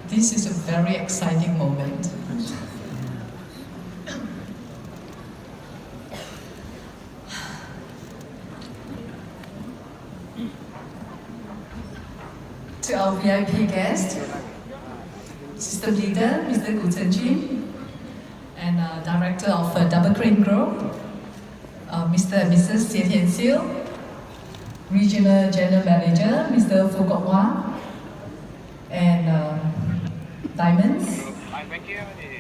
This is a very exciting moment. To our VIP guest, System Leader, Mr. Gu Chenjun, and Director of Double Crane Group, Mr. and Mrs. Xie Tianxiu, Regional General Manager, Mr. Fu Kok Hua, and Diamonds,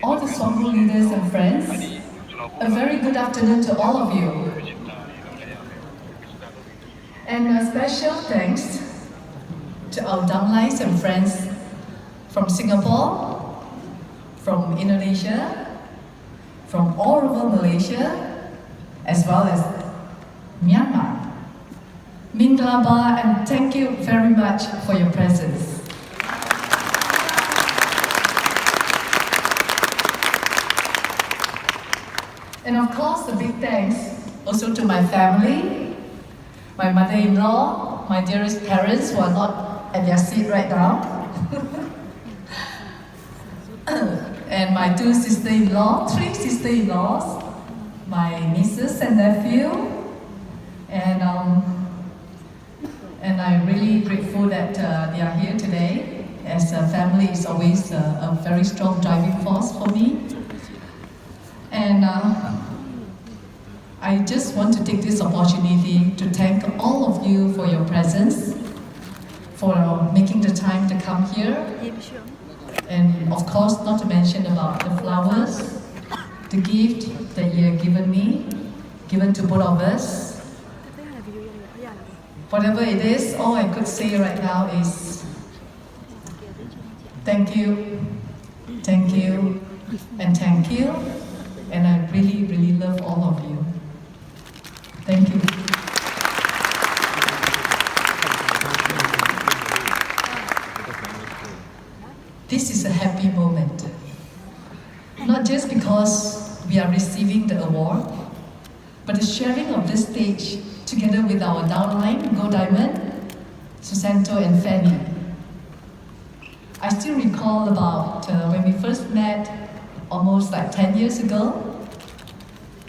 all the Shuanghor leaders and friends, a very good afternoon to all of you. And a special thanks to our downlines and friends from Singapore, from Indonesia, from all over Malaysia, as well as Myanmar. Minglaba, and thank you very much for your presence. And of course, a big thanks also to my family, my mother-in-law, my dearest parents who are not at their seat right now, and my two sister-in-law, three sister-in-laws, my nieces and nephew, and I'm really grateful that they are here today, as a family is always a very strong driving force for me. And I just want to take this opportunity to thank all of you for your presence, for making the time to come here, and of course not to mention about the flowers, the gift that you have given me, given to both of us. Whatever it is, all I could say right now is thank you, and thank you. And I really, really love all of you. Thank you. This is a happy moment. Not just because we are receiving the award, but the sharing of this stage together with our downline, Go Diamond, Susanto and Fanny. I still recall about when we first met almost like 10 years ago.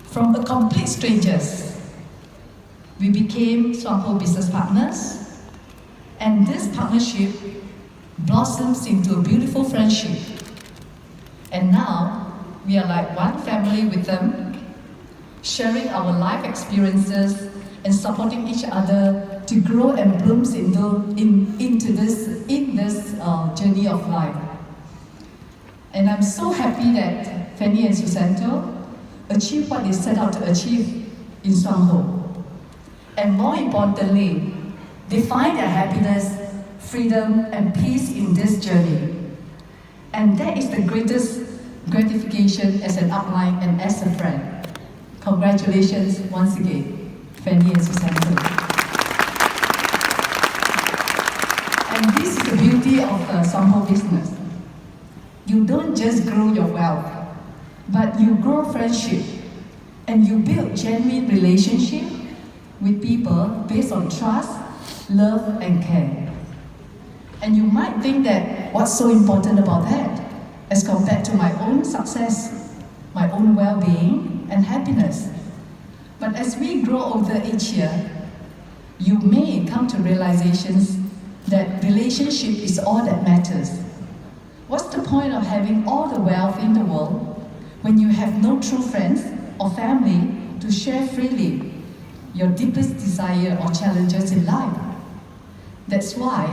From a complete strangers, we became Shuanghor business partners, and this partnership blossoms into a beautiful friendship. And now, we are like one family with them, sharing our life experiences and supporting each other to grow and bloom into this journey of life. And I'm so happy that Fanny and Susanto achieved what they set out to achieve in Shuanghor. And more importantly, they find their happiness, freedom, and peace in this journey. And that is the greatest gratification as an upline and as a friend. Congratulations once again, Fanny and Susanto. And this is the beauty of Shuanghor business. You don't just grow your wealth, but you grow friendship, and you build genuine relationship with people based on trust, love, and care. And you might think that what's so important about that, as compared to my own success, my own well-being and happiness. But as we grow older each year, you may come to realizations that relationship is all that matters. What's the point of having all the wealth in the world when you have no true friends or family to share freely your deepest desire or challenges in life? That's why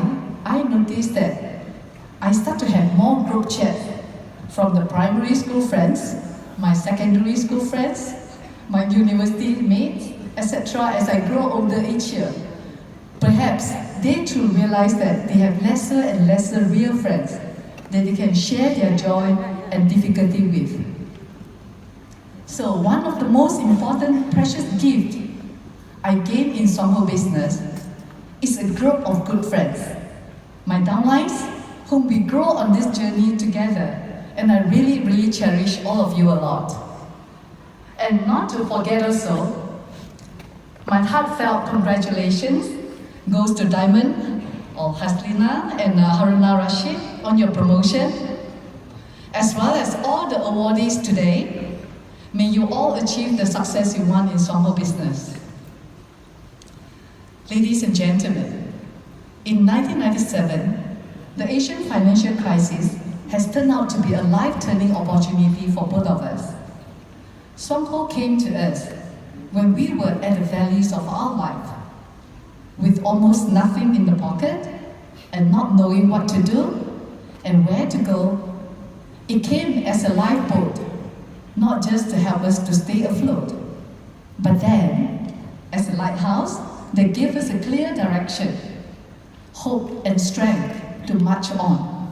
I noticed that I start to have more group chats from the primary school friends, my secondary school friends, my university mates, etc. as I grow older each year. Perhaps they too realize that they have lesser and lesser real friends that they can share their joy and difficulty with. So one of the most important precious gifts I gained in Shuanghor business is a group of good friends, my downlines, whom we grow on this journey together, and I really, really cherish all of you a lot. And not to forget also, my heartfelt congratulations goes to Diamond, or Haslina, and Haruna Rashid on your promotion, as well as all the awardees today. May you all achieve the success you want in Shuanghor business. Ladies and gentlemen, in 1997, the Asian financial crisis has turned out to be a life-turning opportunity for both of us. Shuanghor came to us when we were at the valleys of our life, with almost nothing in the pocket and not knowing what to do and where to go. It came as a lifeboat, not just to help us to stay afloat, but then, as a lighthouse that gave us a clear direction, hope and strength to march on.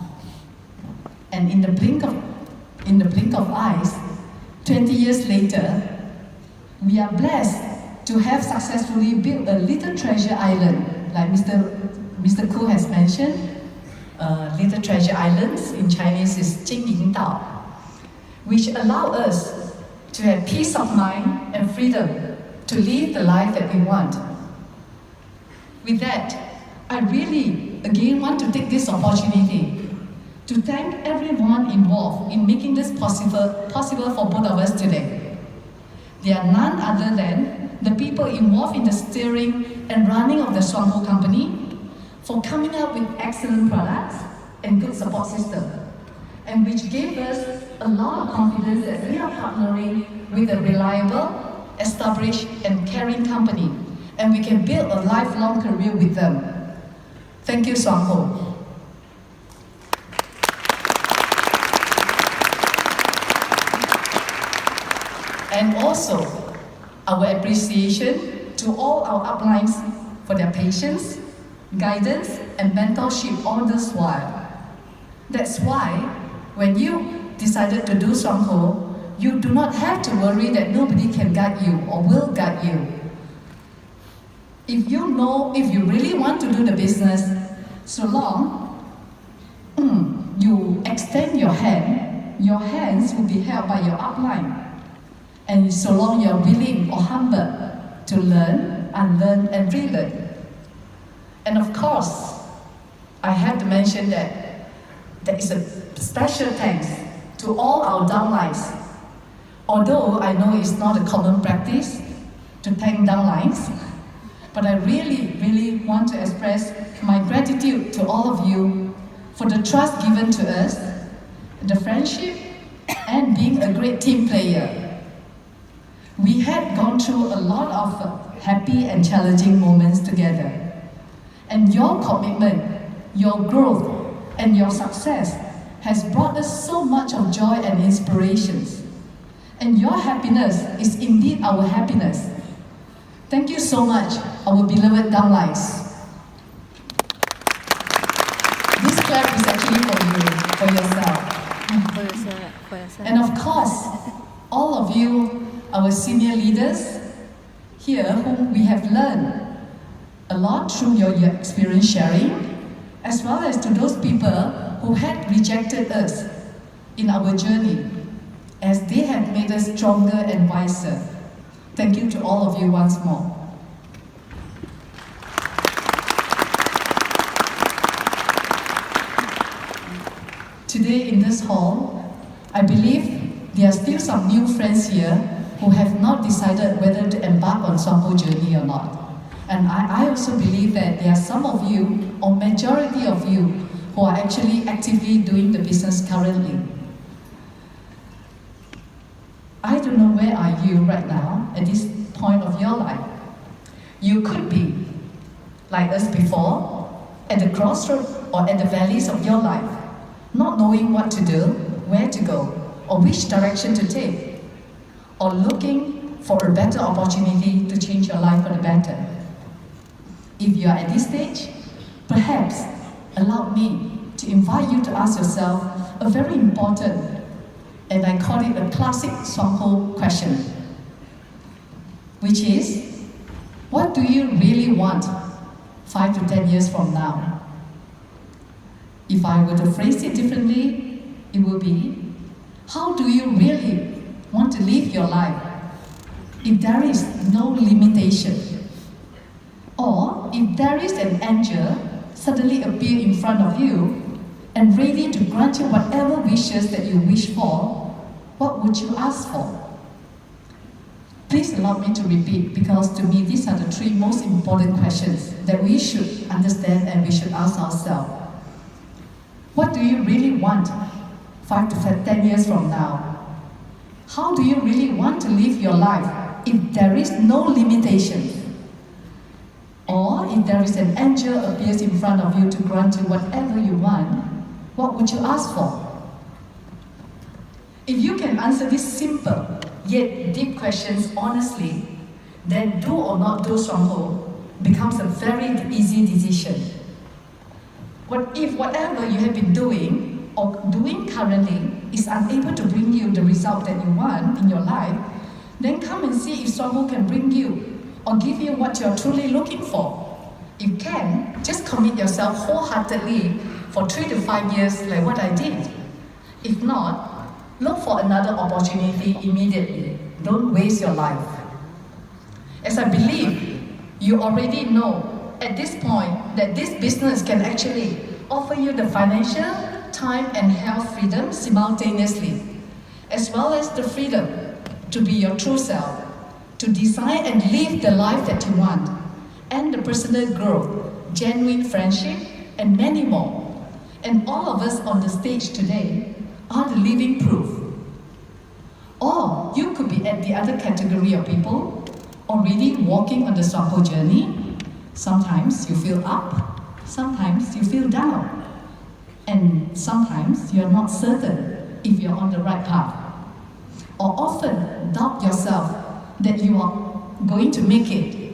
And in the blink of eyes, 20 years later, we are blessed to have successfully built a little treasure island, like Mr. Koo has mentioned. Little treasure islands in Chinese is 金银岛, which allow us to have peace of mind and freedom to live the life that we want. With that, I really again want to take this opportunity to thank everyone involved in making this possible for both of us today. They are none other than the people involved in the steering and running of the Shuanghor company for coming up with excellent products and good support system, and which gave us a lot of confidence that we are partnering with a reliable, established and caring company, and we can build a lifelong career with them. Thank you, Shuanghor. And also, our appreciation to all our uplines for their patience, guidance, and mentorship all this while. That's why, when you decided to do Shuanghor, you do not have to worry that nobody can guide you or will guide you. If you really want to do the business, so long you extend your hand, your hands will be held by your upline. And so long you're willing or humble to learn, unlearn, and relearn. And of course, I have to mention that there is a special thanks to all our downlines. Although I know it's not a common practice to thank downlines, but I really want to express my gratitude to all of you for the trust given to us, the friendship, and being a great team player. We had gone through a lot of happy and challenging moments together. And your commitment, your growth, and your success has brought us so much of joy and inspirations. And your happiness is indeed our happiness. Thank you so much, our beloved downlines. This clap is actually for you, for yourself. And of course, all of you, our senior leaders here, whom we have learned a lot through your experience sharing, as well as to those people who had rejected us in our journey, as they have made us stronger and wiser. Thank you to all of you once more. Today in this hall, I believe there are still some new friends here who have not decided whether to embark on Shuanghor journey or not. And I also believe that there are some of you, or majority of you, who are actually actively doing the business currently. I don't know where are you right now at this point of your life. You could be, like us before, at the crossroads or at the valleys of your life, not knowing what to do, where to go, or which direction to take, or looking for a better opportunity to change your life for the better. If you are at this stage, perhaps allow me to invite you to ask yourself a very important, and I call it a classic Shuanghor question, which is, what do you really want 5 to 10 years from now? If I were to phrase it differently, it will be, how do you really want to live your life if there is no limitation, or if there is an angel suddenly appear in front of you and ready to grant you whatever wishes that you wish for, what would you ask for? Please allow me to repeat, because to me these are the three most important questions that we should understand and we should ask ourselves. What do you really want 5 to 10 years from now? How do you really want to live your life if there is no limitation? Or if there is an angel appears in front of you to grant you whatever you want, what would you ask for? If you can answer these simple yet deep questions honestly, then do or not do Shuanghor becomes a very easy decision. What if whatever you have been doing or doing currently is unable to bring you the result that you want in your life, then come and see if Shuanghor can bring you or give you what you're truly looking for. If you can, just commit yourself wholeheartedly for 3 to 5 years like what I did. If not, look for another opportunity immediately. Don't waste your life. As I believe, you already know at this point that this business can actually offer you the financial, time and health freedom simultaneously, as well as the freedom to be your true self, to design and live the life that you want, and the personal growth, genuine friendship, and many more. And all of us on the stage today are the living proof. Or you could be at the other category of people, already walking on the Shuanghor journey. Sometimes you feel up, sometimes you feel down, and sometimes you're not certain if you're on the right path. Or often doubt yourself that you are going to make it.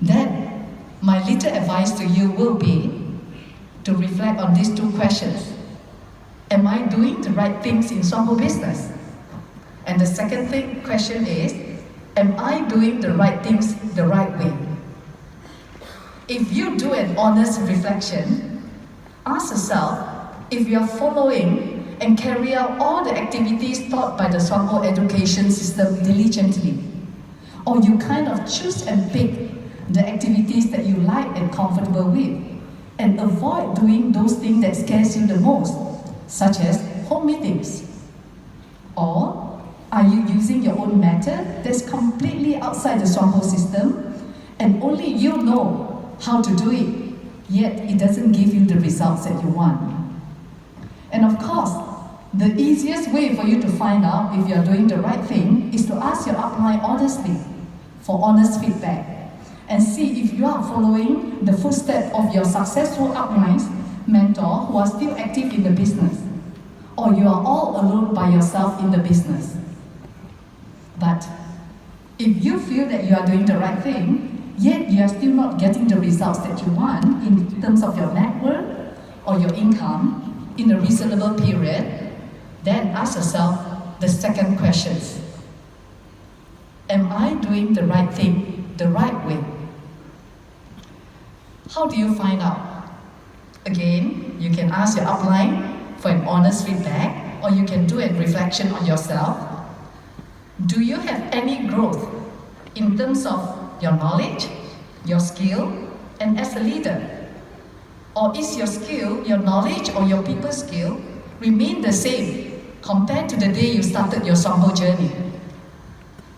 Then, my little advice to you will be to reflect on these two questions. Am I doing the right things in Shuanghor business? And the second question is, am I doing the right things the right way? If you do an honest reflection, ask yourself if you are following and carry out all the activities taught by the Shuanghor education system diligently, or you kind of choose and pick the activities that you like and comfortable with, and avoid doing those things that scares you the most, such as home meetings. Or are you using your own method that's completely outside the Shuanghor system, and only you know how to do it, yet it doesn't give you the results that you want? And of course, the easiest way for you to find out if you're doing the right thing is to ask your upline honestly for honest feedback, and see if you are following the footsteps of your successful uplines, mentor who are still active in the business, or you are all alone by yourself in the business. But if you feel that you are doing the right thing, yet you are still not getting the results that you want in terms of your network or your income in a reasonable period, then ask yourself the second questions. Am I doing the right thing the right way? How do you find out? Again, you can ask your upline for an honest feedback, or you can do a reflection on yourself. Do you have any growth in terms of your knowledge, your skill, and as a leader? Or is your skill, your knowledge, or your people skill remain the same compared to the day you started your Shuanghor journey?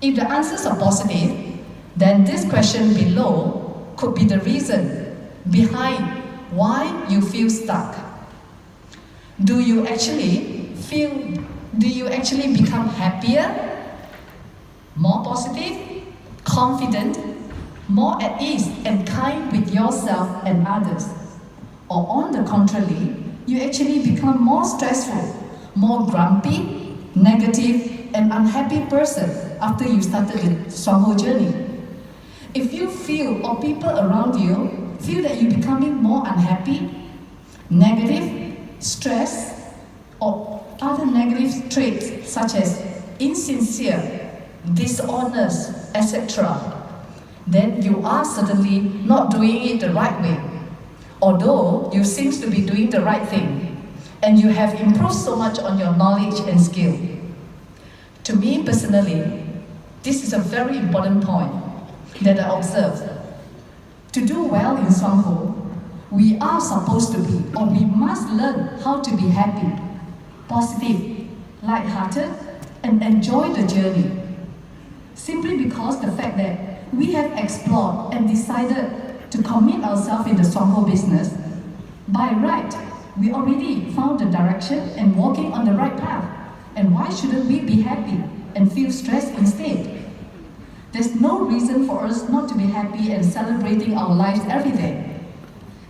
If the answers are positive, then this question below could be the reason behind why you feel stuck. Do you actually become happier, more positive, confident, more at ease and kind with yourself and others? Or on the contrary, you actually become more stressful, more grumpy, negative, and unhappy person after you started the Shuanghor journey? If you feel, or people around you feel that you're becoming more unhappy, negative, stressed, or other negative traits such as insincere, dishonest, etc., then you are certainly not doing it the right way. Although you seem to be doing the right thing, and you have improved so much on your knowledge and skill. To me personally, This is a very important point that I observed. To do well in Shuanghor, we are supposed to be, or we must learn how to be happy, positive, light-hearted, and enjoy the journey. Simply because the fact that we have explored and decided to commit ourselves in the Shuanghor business, by right, we already found the direction and walking on the right path. And why shouldn't we be happy and feel stressed instead? There's no reason for us not to be happy and celebrating our lives every day.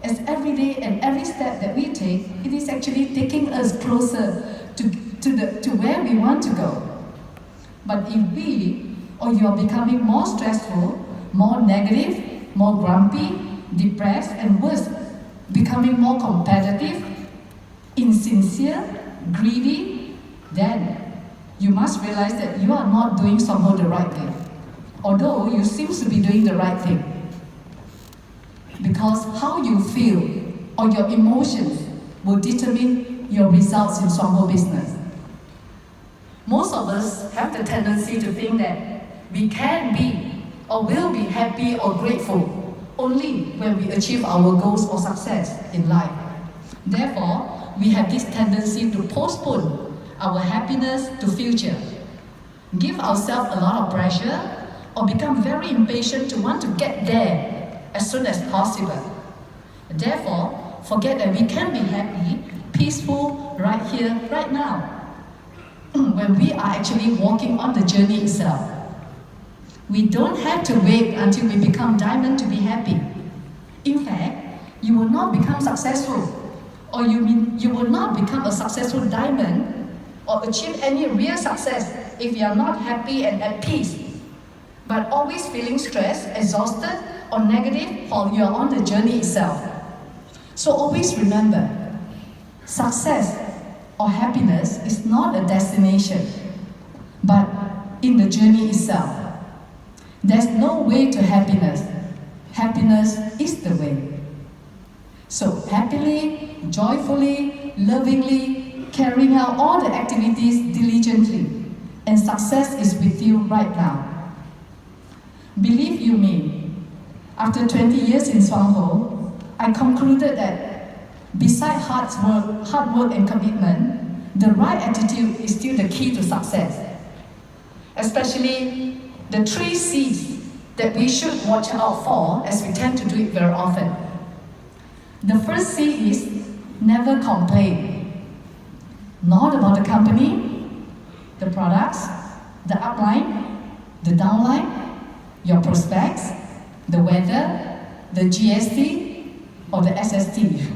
As every day and every step that we take, it is actually taking us closer to where we want to go. But if we, or you are becoming more stressful, more negative, more grumpy, depressed, and worse, becoming more competitive, insincere, greedy, then you must realize that you are not doing somehow the right thing, although you seem to be doing the right thing. Because how you feel or your emotions will determine your results in Shuanghor business. Most of us have the tendency to think that we can be or will be happy or grateful only when we achieve our goals or success in life. Therefore, we have this tendency to postpone our happiness to future, give ourselves a lot of pressure, or become very impatient to want to get there as soon as possible. Therefore, forget that we can be happy, peaceful, right here, right now, when we are actually walking on the journey itself. We don't have to wait until we become diamond to be happy. In fact, you will not become successful, or you will not become a successful diamond or achieve any real success if you are not happy and at peace, but always feeling stressed, exhausted, or negative while you are on the journey itself. So always remember, success or happiness is not a destination, but in the journey itself. There's no way to happiness. Happiness is the way. So happily, joyfully, lovingly, carrying out all the activities diligently, and success is with you right now. Believe you me, after 20 years in Shuanghor, I concluded that beside hard work and commitment, the right attitude is still the key to success. Especially the 3 C's that we should watch out for, as we tend to do it very often. The first C is never complain. Not about the company, the products, the upline, the downline, your prospects, the weather, the GST, or the SST.